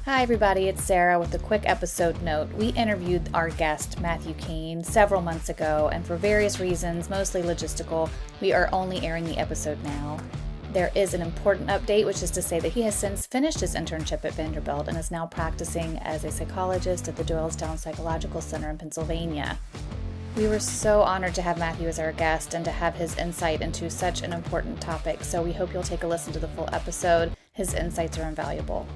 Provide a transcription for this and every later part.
Hi everybody, it's Sarah with a quick episode note. We interviewed our guest, Matthew Kane, several months ago, and for various reasons, mostly logistical, we are only airing the episode now. There is an important update, which is to say that he has since finished his internship at Vanderbilt and is now practicing as a psychologist at the Doylestown Psychological Center in Pennsylvania. We were so honored to have Matthew as our guest and to have his insight into such an important topic, so we hope you'll take a listen to the full episode. His insights are invaluable.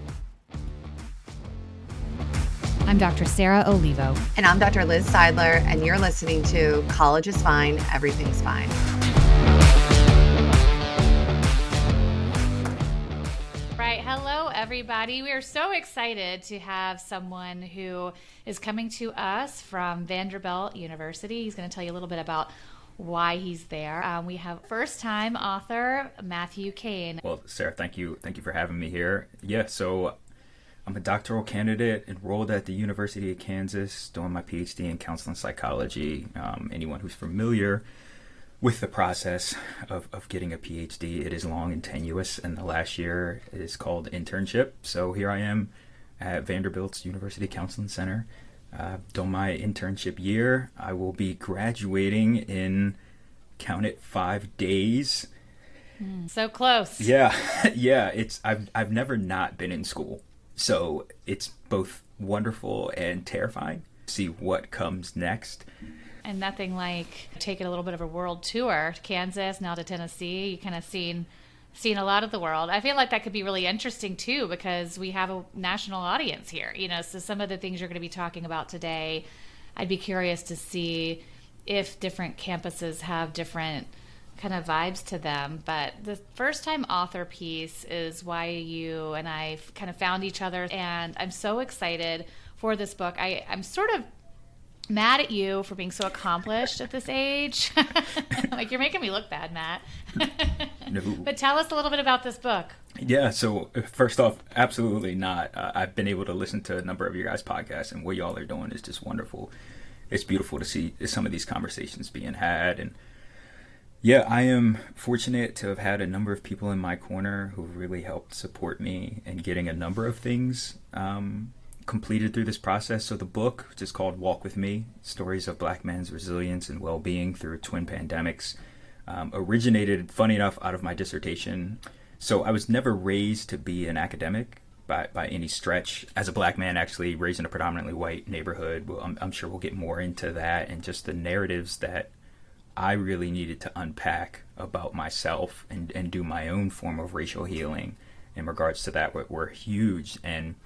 I'm Dr. Sarah Olivo. And I'm Dr. Liz Seidler, and you're listening to College is Fine, Everything's Fine. Right. Hello, everybody. We are so excited to have someone who is coming to us from Vanderbilt University. He's going to tell you a little bit about why he's there. We have first-time author Matthew Kane. Well, Sarah, thank you for having me here. Yeah, so I'm a doctoral candidate enrolled at the University of Kansas doing my PhD in counseling psychology. Anyone who's familiar with the process of getting a PhD, it is long and tenuous, and the last year is called internship. So here I am at Vanderbilt's University Counseling Center. During my internship year, I will be graduating in, count it, 5 days. So close. Yeah. I've never not been in school. So it's both wonderful and terrifying to see what comes next. And nothing like taking a little bit of a world tour to Kansas, now to Tennessee. You kind of seen a lot of the world. I feel like that could be really interesting too, because we have a national audience here. So some of the things you're going to be talking about today, I'd be curious to see if different campuses have different kind of vibes to them. But the first time author piece is why you and I kind of found each other, and I'm so excited for this book. I'm sort of mad at you for being so accomplished at this age. Like, you're making me look bad, Matt. No. But tell us a little bit about this book. Yeah, so first off, absolutely not. I've been able to listen to a number of your guys' podcasts, and what y'all are doing is just wonderful. It's beautiful to see some of these conversations being had. And yeah, I am fortunate to have had a number of people in my corner who really helped support me in getting a number of things completed through this process. So the book, which is called Walk With Me, Stories of Black Men's Resilience and Well-Being Through Twin Pandemics, originated, funny enough, out of my dissertation. So I was never raised to be an academic by any stretch. As a black man, actually raised in a predominantly white neighborhood, I'm sure we'll get more into that, and just the narratives that I really needed to unpack about myself and do my own form of racial healing in regards to that were huge. And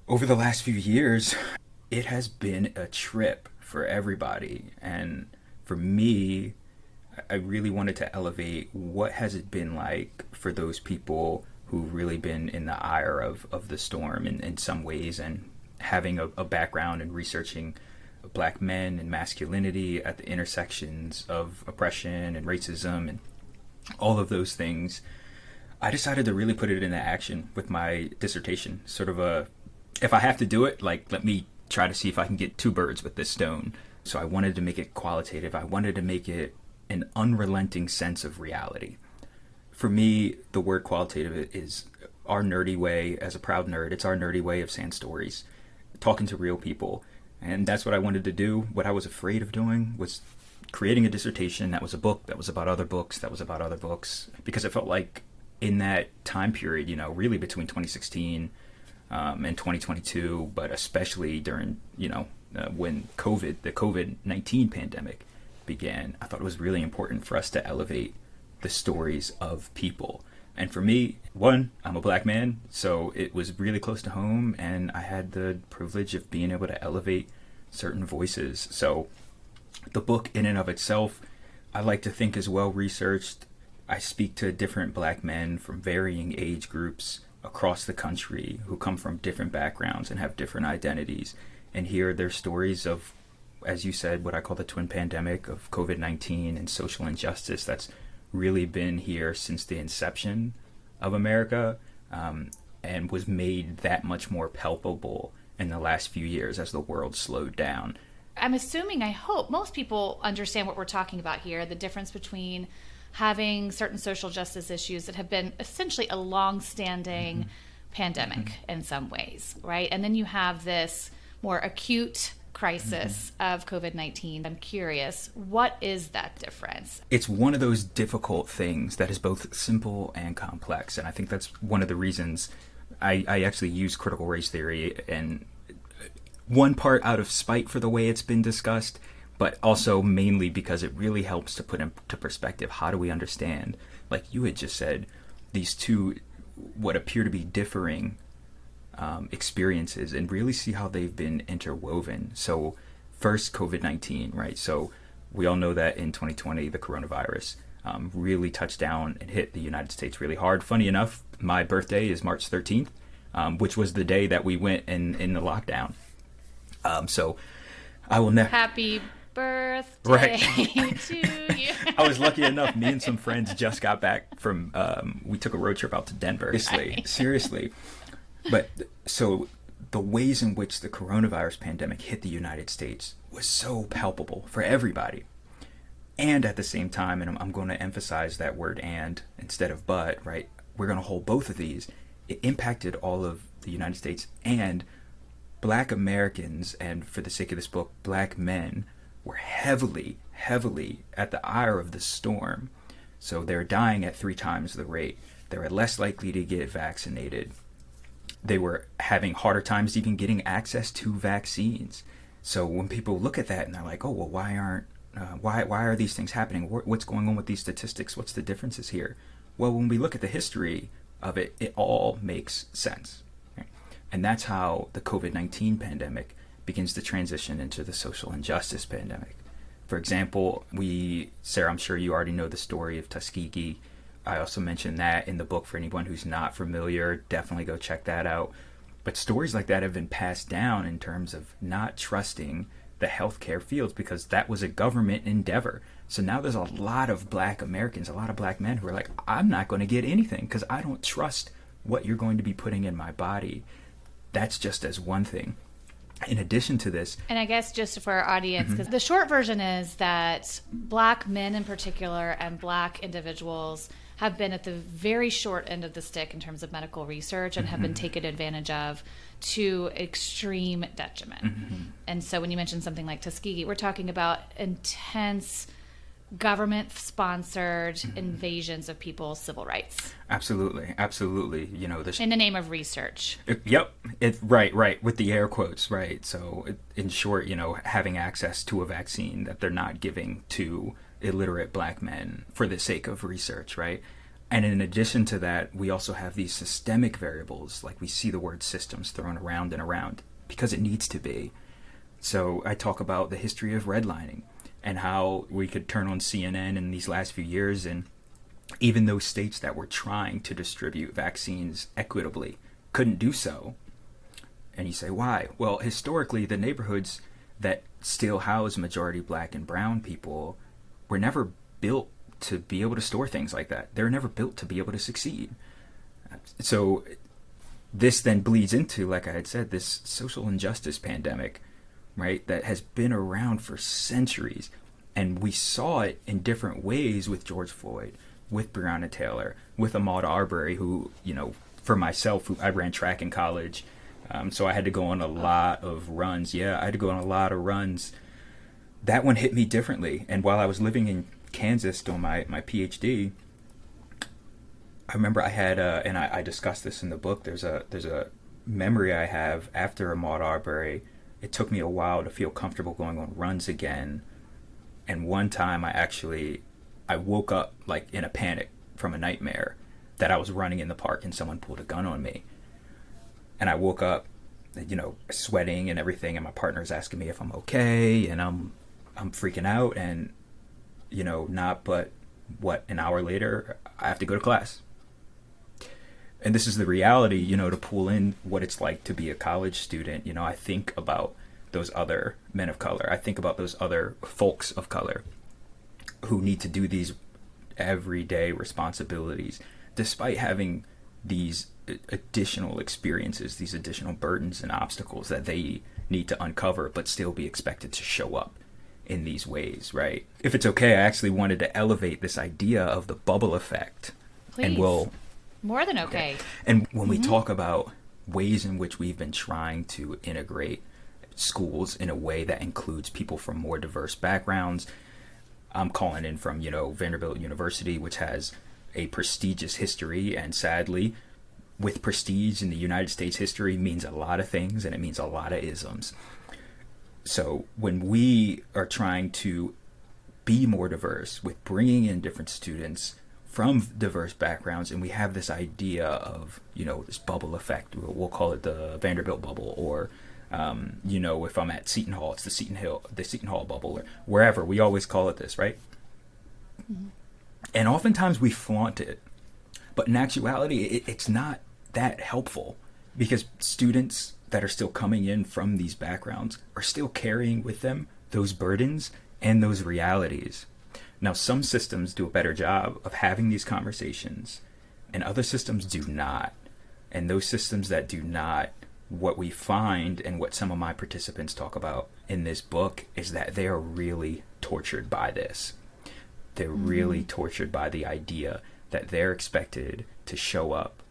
over the last few years, it has been a trip for everybody. And for me, I really wanted to elevate what has it been like for those people who've really been in the ire of the storm in some ways, and having a background in researching Black men and masculinity at the intersections of oppression and racism and all of those things. I decided to really put it into action with my dissertation. Sort of if I have to do it, let me try to see if I can get two birds with this stone. So I wanted to make it qualitative. I wanted to make it an unrelenting sense of reality. For me, the word qualitative is our nerdy way, as a proud nerd, it's our nerdy way of saying stories, talking to real people. And that's what I wanted to do. What I was afraid of doing was creating a dissertation that was a book, that was about other books, that was about other books, because it felt like in that time period, really between 2016 and 2022, but especially during, when the COVID-19 pandemic began, I thought it was really important for us to elevate the stories of people. And for me, one, I'm a black man, so it was really close to home, and I had the privilege of being able to elevate certain voices. So the book in and of itself, I like to think is well researched. I speak to different black men from varying age groups across the country who come from different backgrounds and have different identities, and hear their stories of, as you said, what I call the twin pandemic of COVID-19 and social injustice that's really been here since the inception of America, and was made that much more palpable in the last few years as the world slowed down. I'm assuming, I hope, most people understand what we're talking about here, the difference between having certain social justice issues that have been essentially a long-standing pandemic in some ways, right? And then you have this more acute crisis of COVID-19. I'm curious, what is that difference? It's one of those difficult things that is both simple and complex. And I think that's one of the reasons I actually use critical race theory, and one part out of spite for the way it's been discussed, but also mainly because it really helps to put into perspective, how do we understand, like you had just said, these two, what appear to be differing experiences, and really see how they've been interwoven. So first, COVID-19, right? So we all know that in 2020, the coronavirus really touched down and hit the United States really hard. Funny enough, my birthday is March 13th, which was the day that we went in the lockdown. So I will never... Happy birthday right. to you. I was lucky enough, me and some friends just got back from, we took a road trip out to Denver. Seriously. But so the ways in which the coronavirus pandemic hit the United States was so palpable for everybody. And at the same time, and I'm going to emphasize that word and instead of but, right? We're going to hold both of these. It impacted all of the United States, and Black Americans, and for the sake of this book, Black men, were heavily at the ire of the storm. So they're dying at 3 times the rate. They were less likely to get vaccinated. They were having harder times even getting access to vaccines. So when people look at that and they're like, oh, well, why are these things happening? What's going on with these statistics? What's the differences here? Well, when we look at the history of it, it all makes sense. Right? And that's how the COVID-19 pandemic begins to transition into the social injustice pandemic. For example, Sarah, I'm sure you already know the story of Tuskegee. I also mentioned that in the book for anyone who's not familiar. Definitely go check that out. But stories like that have been passed down in terms of not trusting the healthcare fields, because that was a government endeavor. So now there's a lot of Black Americans, a lot of Black men who are like, I'm not going to get anything because I don't trust what you're going to be putting in my body. That's just as one thing. In addition to this, and I guess just for our audience, because the short version is that Black men in particular and Black individuals have been at the very short end of the stick in terms of medical research and have been taken advantage of to extreme detriment. And so when you mention something like Tuskegee, we're talking about intense government-sponsored invasions of people's civil rights. Absolutely. You know, in the name of research. Right. With the air quotes, right. So in short, you know, having access to a vaccine that they're not giving to illiterate Black men for the sake of research, right? And in addition to that, we also have these systemic variables, like we see the word systems thrown around and around because it needs to be. So I talk about the history of redlining and how we could turn on CNN in these last few years, and even those states that were trying to distribute vaccines equitably couldn't do so. And you say, why? Well, historically, the neighborhoods that still house majority Black and brown people were never built to be able to store things like that. They were never built to be able to succeed. So this then bleeds into, like I had said, this social injustice pandemic, right, that has been around for centuries. And we saw it in different ways with George Floyd, with Breonna Taylor, with Ahmaud Arbery, who, you know, for myself, I ran track in college. So I had to go on a lot of runs. I had to go on a lot of runs. That one hit me differently. And while I was living in Kansas doing my PhD, I remember I had, and I discussed this in the book, there's a memory I have after Ahmaud Arbery. It took me a while to feel comfortable going on runs again. And one time I woke up like in a panic from a nightmare that I was running in the park and someone pulled a gun on me. And I woke up, you know, sweating and everything, and my partner's asking me if I'm okay, and I'm freaking out, and, you know, an hour later, I have to go to class. And this is the reality, you know, to pull in what it's like to be a college student. You know, I think about those other men of color. I think about those other folks of color who need to do these everyday responsibilities, despite having these additional experiences, these additional burdens and obstacles that they need to uncover, but still be expected to show up in these ways, right? If it's okay, I actually wanted to elevate this idea of the bubble effect. Please. And we'll More than okay. And when we talk about ways in which we've been trying to integrate schools in a way that includes people from more diverse backgrounds, I'm calling in from, Vanderbilt University, which has a prestigious history, and sadly, with prestige in the United States history means a lot of things, and it means a lot of isms. So when we are trying to be more diverse with bringing in different students from diverse backgrounds, and we have this idea of, this bubble effect, we'll call it the Vanderbilt bubble, or if I'm at Seton Hall, it's the Seton Hall bubble, or wherever, we always call it this, right? Mm-hmm. And oftentimes we flaunt it, but in actuality, it's not that helpful, because students that are still coming in from these backgrounds are still carrying with them those burdens and those realities. Now, some systems do a better job of having these conversations, and other systems do not. And those systems that do not, what we find and what some of my participants talk about in this book is that they are really tortured by this. They're really tortured by the idea that they're expected to show up,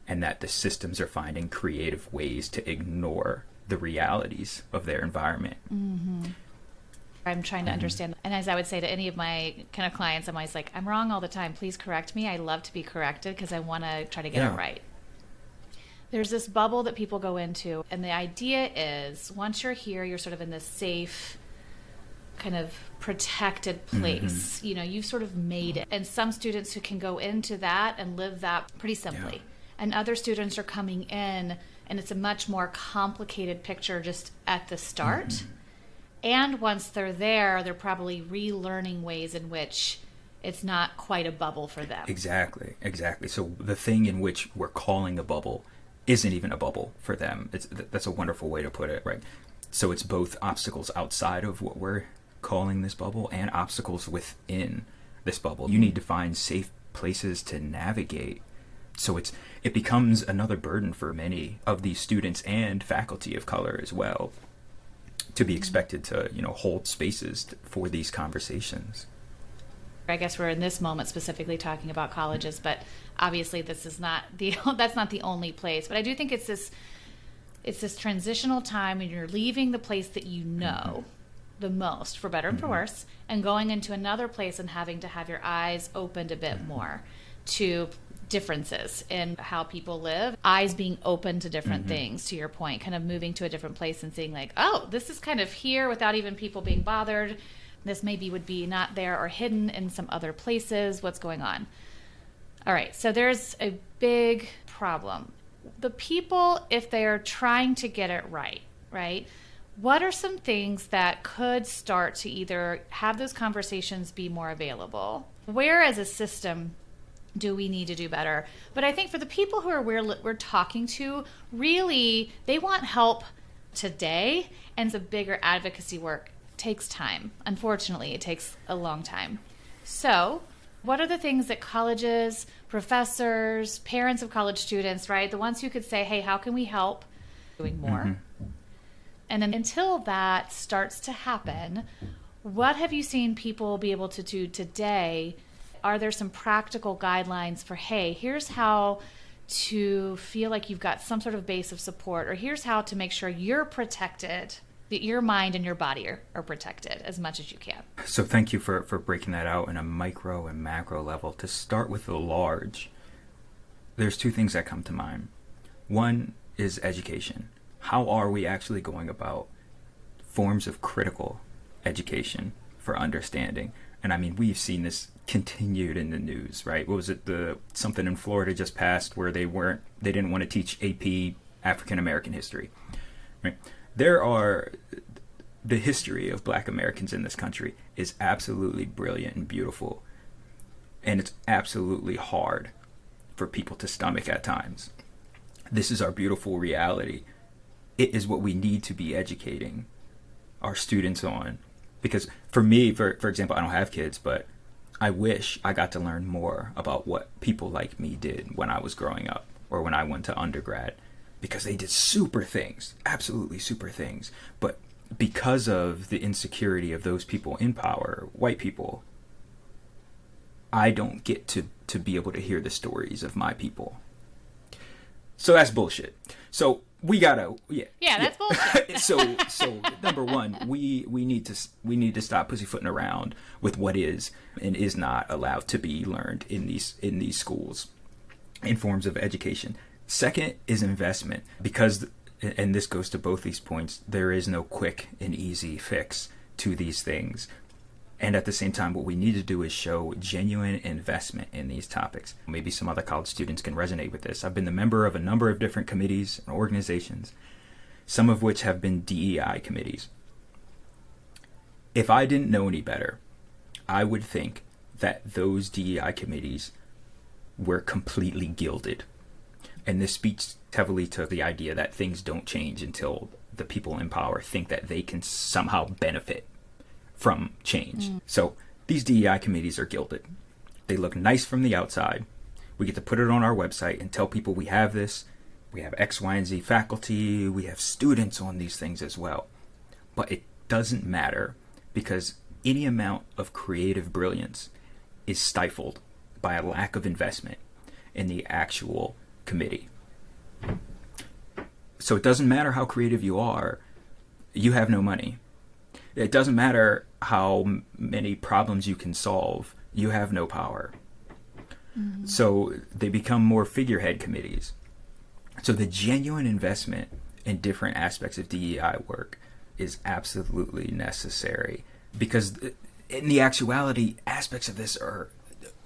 and that the systems are finding creative ways to ignore the realities of their environment. I'm trying to understand. And as I would say to any of my kind of clients, I'm always like, I'm wrong all the time. Please correct me. I love to be corrected because I want to try to get it right. There's this bubble that people go into. And the idea is once you're here, you're sort of in this safe, kind of protected place. You've sort of made it. And some students who can go into that and live that pretty simply. Yeah. And other students are coming in and it's a much more complicated picture just at the start. And once they're there, they're probably relearning ways in which it's not quite a bubble for them. Exactly. So the thing in which we're calling a bubble isn't even a bubble for them. That's a wonderful way to put it, right? So it's both obstacles outside of what we're calling this bubble and obstacles within this bubble. You need to find safe places to navigate. So it becomes another burden for many of these students and faculty of color as well, to be expected to, hold spaces for these conversations. I guess we're in this moment specifically talking about colleges, but obviously this is not that's not the only place. But I do think it's this transitional time when you're leaving the place that you know the most, for better and for worse, and going into another place and having to have your eyes opened a bit more to differences in how people live, eyes being open to different things, to your point, kind of moving to a different place and seeing like, oh, this is kind of here without even people being bothered. This maybe would be not there or hidden in some other places. What's going on? All right, so there's a big problem. The people, if they are trying to get it right? What are some things that could start to either have those conversations be more available? Where as a system do we need to do better? But I think for the people who are we're talking to, really, they want help today, and the bigger advocacy work takes time. Unfortunately, it takes a long time. So what are the things that colleges, professors, parents of college students, right, the ones who could say, hey, how can we help doing more? And then until that starts to happen, what have you seen people be able to do today? Are there some practical guidelines for, hey, here's how to feel like you've got some sort of base of support, or here's how to make sure you're protected, that your mind and your body are protected as much as you can? So thank you for breaking that out in a micro and macro level. To start with the large, there's two things that come to mind. One is education. How are we actually going about forms of critical education for understanding? And I mean, we've seen this continued in the news, right? What was it? Something in Florida just passed where they didn't want to teach AP African American history, right? The history of Black Americans in this country is absolutely brilliant and beautiful. And it's absolutely hard for people to stomach at times. This is our beautiful reality. It is what we need to be educating our students on. Because for me, for example, I don't have kids, but I wish I got to learn more about what people like me did when I was growing up or when I went to undergrad. Because they did super things, absolutely super things. But because of the insecurity of those people in power, white people, I don't get to be able to hear the stories of my people So that's bullshit. So we gotta, that's bullshit. so number one, we need to stop pussyfooting around with what is and is not allowed to be learned in these schools in forms of education. Second is investment, because, and this goes to both these points, there is no quick and easy fix to these things. And at the same time, what we need to do is show genuine investment in these topics. Maybe some other college students can resonate with this. I've been the member of a number of different committees and organizations, some of which have been DEI committees. If I didn't know any better, I would think that those DEI committees were completely gilded. And this speaks heavily to the idea that things don't change until the people in power think that they can somehow benefit from change. So these DEI committees are gilded. They look nice from the outside. We get to put it on our website and tell people we have this. We have X, Y, and Z faculty. We have students on these things as well. But it doesn't matter, because any amount of creative brilliance is stifled by a lack of investment in the actual committee. So it doesn't matter how creative you are, you have no money. It doesn't matter how many problems you can solve, you have no power. So they become more figurehead committees. So the genuine investment in different aspects of DEI work is absolutely necessary, because in the actuality, aspects of this are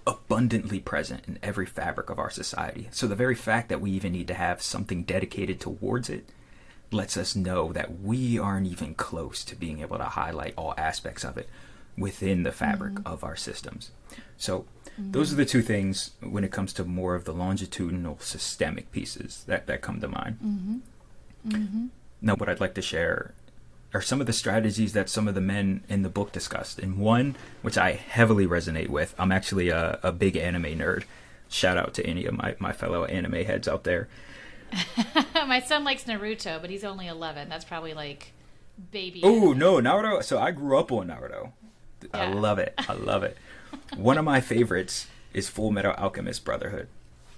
abundantly present in every fabric of our society. So the very fact that we even need to have something dedicated towards it lets us know that we aren't even close to being able to highlight all aspects of it within the fabric of our systems. So those are the two things when it comes to more of the longitudinal systemic pieces that come to mind. Now, what I'd like to share are some of the strategies that some of the men in the book discussed. And one, which I heavily resonate with, I'm actually a big anime nerd. Shout out to any of my fellow anime heads out there. My son likes Naruto, but he's only 11. That's probably like baby. Oh, no, Naruto. So I grew up on Naruto. Yeah. I love it. One of my favorites is Full Metal Alchemist Brotherhood.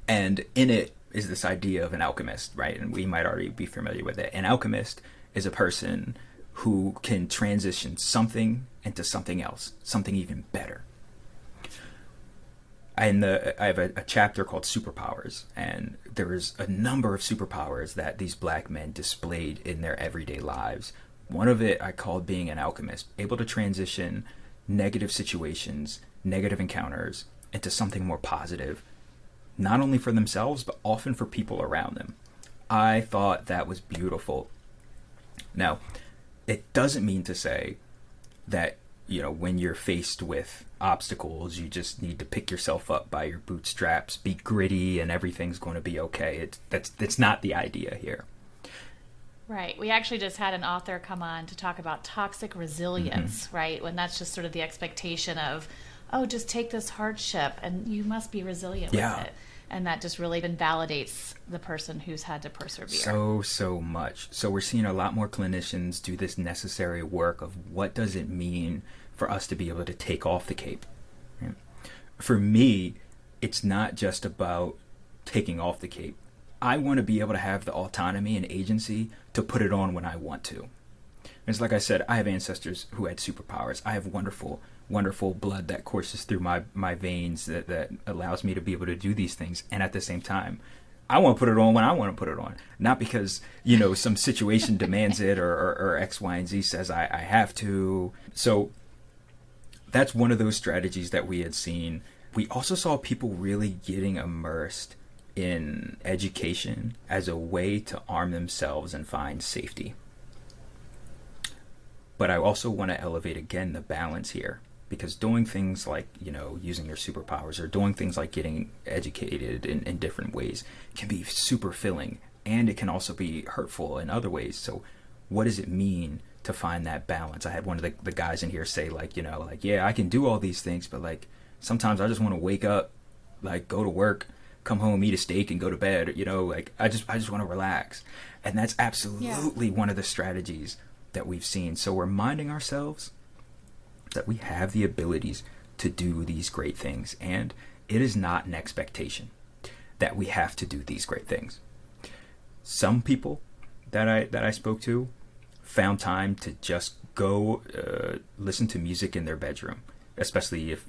And in it is this idea of an alchemist, right? And we might already be familiar with it. An alchemist is a person who can transition something into something else, something even better. I have a chapter called Superpowers, and there is a number of superpowers that these black men displayed in their everyday lives. One of it I called being an alchemist, able to transition negative situations, negative encounters into something more positive, not only for themselves, but often for people around them. I thought that was beautiful. Now, it doesn't mean to say that, when you're faced with obstacles, you just need to pick yourself up by your bootstraps, be gritty, and everything's going to be okay. That's not the idea here. Right. We actually just had an author come on to talk about toxic resilience, right? When that's just sort of the expectation of, oh, just take this hardship and you must be resilient with it. And that just really invalidates the person who's had to persevere. So much. So we're seeing a lot more clinicians do this necessary work of what does it mean for us to be able to take off the cape. Right? For me, it's not just about taking off the cape. I want to be able to have the autonomy and agency to put it on when I want to. And it's like I said, I have ancestors who had superpowers. I have wonderful blood that courses through my veins that allows me to be able to do these things. And at the same time, I want to put it on when I want to put it on. Not because, some situation demands it or X, Y, and Z says I have to. So that's one of those strategies that we had seen. We also saw people really getting immersed in education as a way to arm themselves and find safety. But I also want to elevate again the balance here, because doing things like, using your superpowers or doing things like getting educated in different ways can be super filling, and it can also be hurtful in other ways. So what does it mean to find that balance? I had one of the guys in here say yeah, I can do all these things, but sometimes I just want to wake up, go to work, come home, eat a steak, and go to bed. I just want to relax. And that's absolutely one of the strategies that we've seen. So we're reminding ourselves that we have the abilities to do these great things, and it is not an expectation that we have to do these great things. Some people that I spoke to found time to just go listen to music in their bedroom, especially if,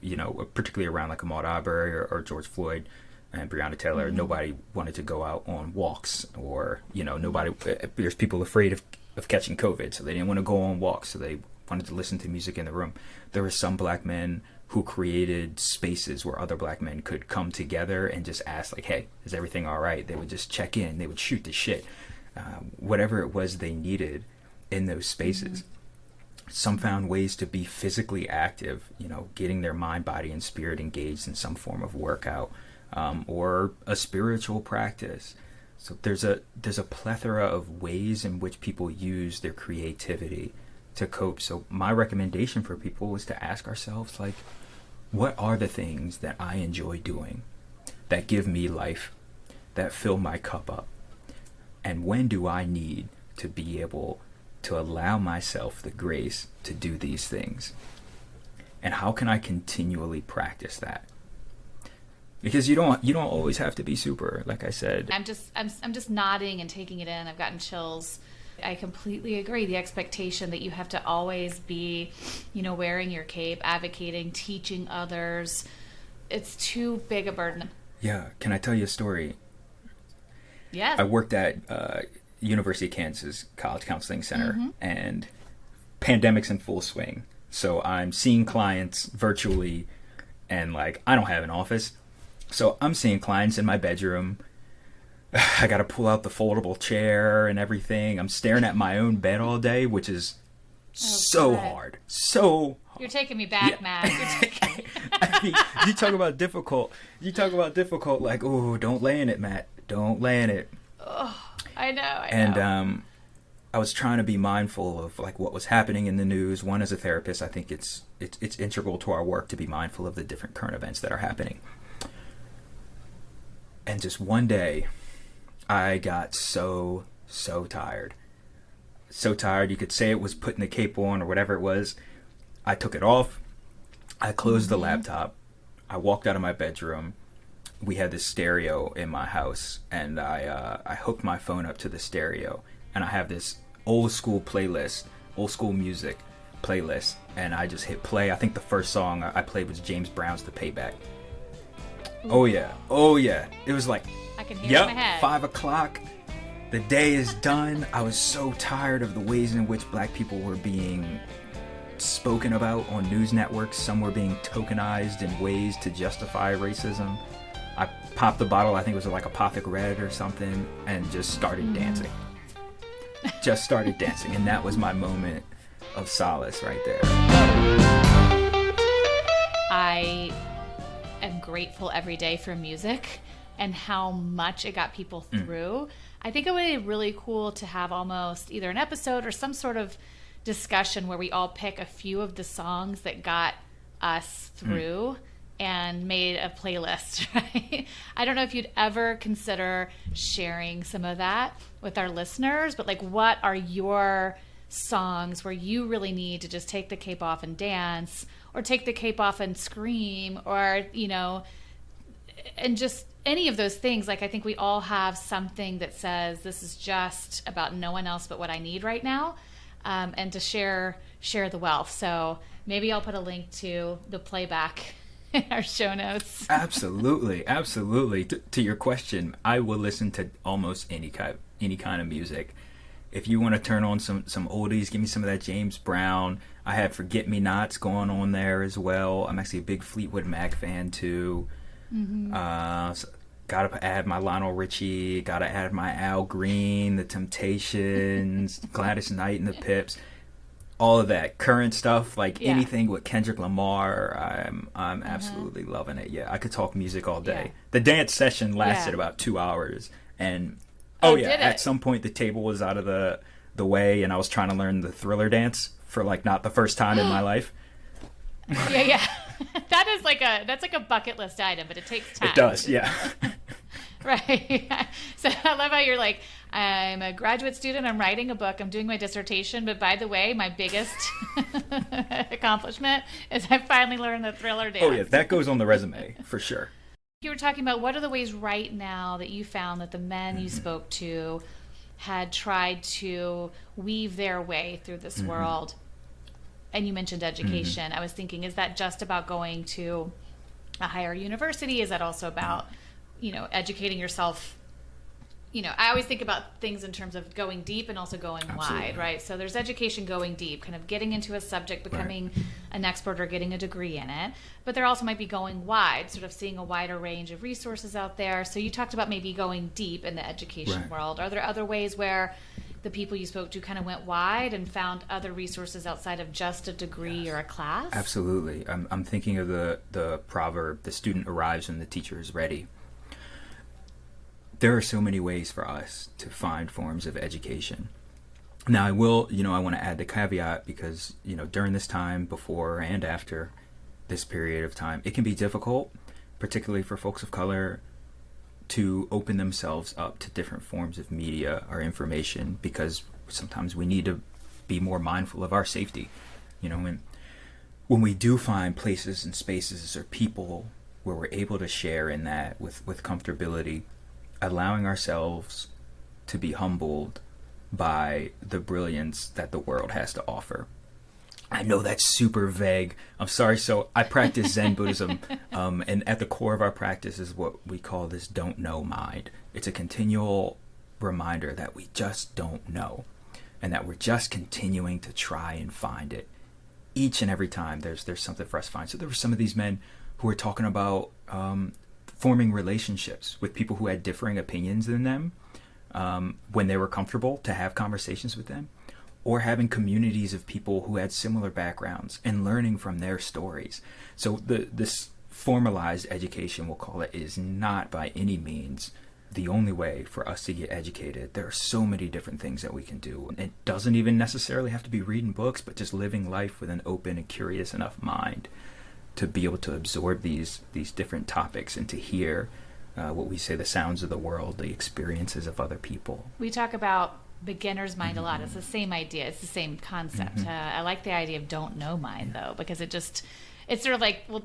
particularly around like Ahmaud Arbery or George Floyd and Breonna Taylor. Mm-hmm. Nobody wanted to go out on walks, or nobody. There's people afraid of catching COVID, so they didn't want to go on walks, so they wanted to listen to music in the room. There were some black men who created spaces where other black men could come together and just ask, like, hey, is everything all right? They would just check in. They would shoot the shit. Whatever it was they needed in those spaces. Mm-hmm. Some found ways to be physically active, getting their mind, body, and spirit engaged in some form of workout, or a spiritual practice. So there's a plethora of ways in which people use their creativity to cope. So my recommendation for people is to ask ourselves, like, what are the things that I enjoy doing, that give me life, that fill my cup up? And when do I need to be able to allow myself the grace to do these things? And how can I continually practice that? Because you don't always have to be super, like I said. I'm just nodding and taking it in. I've gotten chills. I completely agree. The expectation that you have to always be, wearing your cape, advocating, teaching others, it's too big a burden. Yeah. Can I tell you a story? Yes. I worked at University of Kansas College Counseling Center, mm-hmm. and pandemic's in full swing. So I'm seeing clients virtually, and like, I don't have an office. So I'm seeing clients in my bedroom. I got to pull out the foldable chair and everything. I'm staring at my own bed all day, which is so hard. So hard. You're taking me back, yeah. Matt. I mean, you talk about difficult. Like, oh, don't lay in it, Matt. Don't lay in it. Oh, I know. And I was trying to be mindful of like what was happening in the news. One, as a therapist, I think it's integral to our work to be mindful of the different current events that are happening. And just one day, I got so tired. So tired. You could say it was putting the cape on or whatever it was. I took it off. I closed mm-hmm. the laptop. I walked out of my bedroom. We had this stereo in my house, and I hooked my phone up to the stereo. And I have this old school music playlist. And I just hit play. I think the first song I played was James Brown's The Payback. Ooh. Oh yeah. It was like, I can hear it in my head. 5:00. The day is done. I was so tired of the ways in which black people were being spoken about on news networks. Some were being tokenized in ways to justify racism. I popped the bottle, I think it was like Apothic Red or something, and just started dancing. And that was my moment of solace right there. I am grateful every day for music and how much it got people through. I think it would be really cool to have almost either an episode or some sort of discussion where we all pick a few of the songs that got us through and made a playlist, right? I don't know if you'd ever consider sharing some of that with our listeners, but like, what are your songs where you really need to just take the cape off and dance, or take the cape off and scream, or, and just any of those things. Like, I think we all have something that says this is just about no one else but what I need right now, and to share the wealth. So maybe I'll put a link to the playback in our show notes. Absolutely. To your question, I will listen to almost any kind of music. If you want to turn on some oldies, give me some of that James Brown. I have Forget Me Nots going on there as well. I'm actually a big Fleetwood Mac fan too. Mm-hmm. So gotta add my Lionel Richie. Gotta add my Al Green, The Temptations, Gladys Knight and the Pips. All of that current stuff, like anything with Kendrick Lamar, I'm absolutely loving it. Yeah, I could talk music all day. Yeah. The dance session lasted about 2 hours, and at some point the table was out of the way, and I was trying to learn the Thriller dance for like not the first time in my life. Yeah. That's like a bucket list item, but it takes time. It does, yeah. Right. So I love how you're like, I'm a graduate student, I'm writing a book, I'm doing my dissertation, but by the way, my biggest accomplishment is I finally learned the Thriller dance. Oh yeah, that goes on the resume for sure. You were talking about what are the ways right now that you found that the men you spoke to had tried to weave their way through this world. And you mentioned education. I was thinking, is that just about going to a higher university? Is that also about, educating yourself? I always think about things in terms of going deep and also going wide, right? So there's education going deep, kind of getting into a subject, becoming an expert or getting a degree in it. But there also might be going wide, sort of seeing a wider range of resources out there. So you talked about maybe going deep in the education world. Are there other ways where the people you spoke to kind of went wide and found other resources outside of just a degree or a class? Absolutely. I'm thinking of the proverb, the student arrives when the teacher is ready. There are so many ways for us to find forms of education. Now, I want to add the caveat because, during this time, before and after this period of time, it can be difficult, particularly for folks of color, to open themselves up to different forms of media or information, because sometimes we need to be more mindful of our safety. When we do find places and spaces or people where we're able to share in that with comfortability, allowing ourselves to be humbled by the brilliance that the world has to offer. I know that's super vague. I'm sorry. So I practice Zen Buddhism, and at the core of our practice is what we call this don't know mind. It's a continual reminder that we just don't know, and that we're just continuing to try and find it. Each and every time there's something for us to find. So there were some of these men who were talking about forming relationships with people who had differing opinions than them, when they were comfortable to have conversations with them, or having communities of people who had similar backgrounds and learning from their stories. So this formalized education, we'll call it, is not by any means the only way for us to get educated. There are so many different things that we can do. It doesn't even necessarily have to be reading books, but just living life with an open and curious enough mind to be able to absorb these different topics and to hear what we say, the sounds of the world, the experiences of other people. We talk about beginner's mind a lot. It's the same idea. It's the same concept. I like the idea of don't know mind, though, because it's sort of like, well,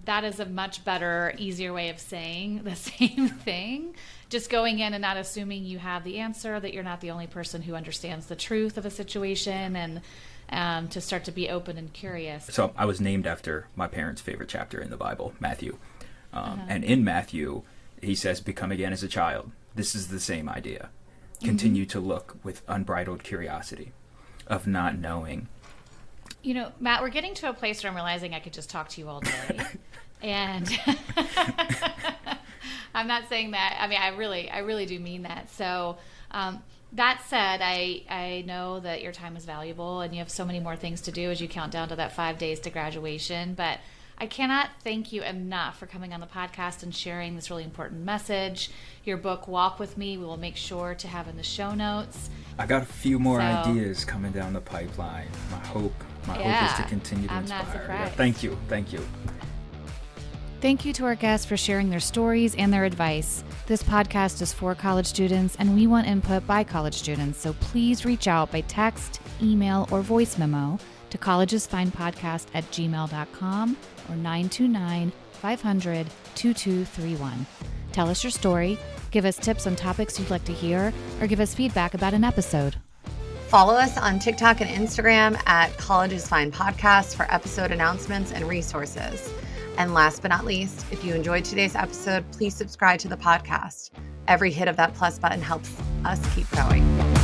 that is a much better, easier way of saying the same thing. Just going in and not assuming you have the answer, that you're not the only person who understands the truth of a situation, and to start to be open and curious. So I was named after my parents' favorite chapter in the Bible, Matthew. And in Matthew, he says, become again as a child. This is the same idea. Continue to look with unbridled curiosity of not knowing. Matt, we're getting to a place where I'm realizing I could just talk to you all day. And I'm not saying that. I mean, I really do mean that. So that said, I know that your time is valuable and you have so many more things to do as you count down to that 5 days to graduation. But I cannot thank you enough for coming on the podcast and sharing this really important message. Your book, Walk With Me, we will make sure to have in the show notes. I got a few more ideas coming down the pipeline. My hope is to continue to inspire. I'm not surprised. Thank you. Thank you to our guests for sharing their stories and their advice. This podcast is for college students, and we want input by college students, so please reach out by text, email, or voice memo to collegesfinepodcast@gmail.com or 929-500-2231. Tell us your story, give us tips on topics you'd like to hear, or give us feedback about an episode. Follow us on TikTok and Instagram at Colleges Fine Podcast for episode announcements and resources. And last but not least, if you enjoyed today's episode, please subscribe to the podcast. Every hit of that plus button helps us keep going.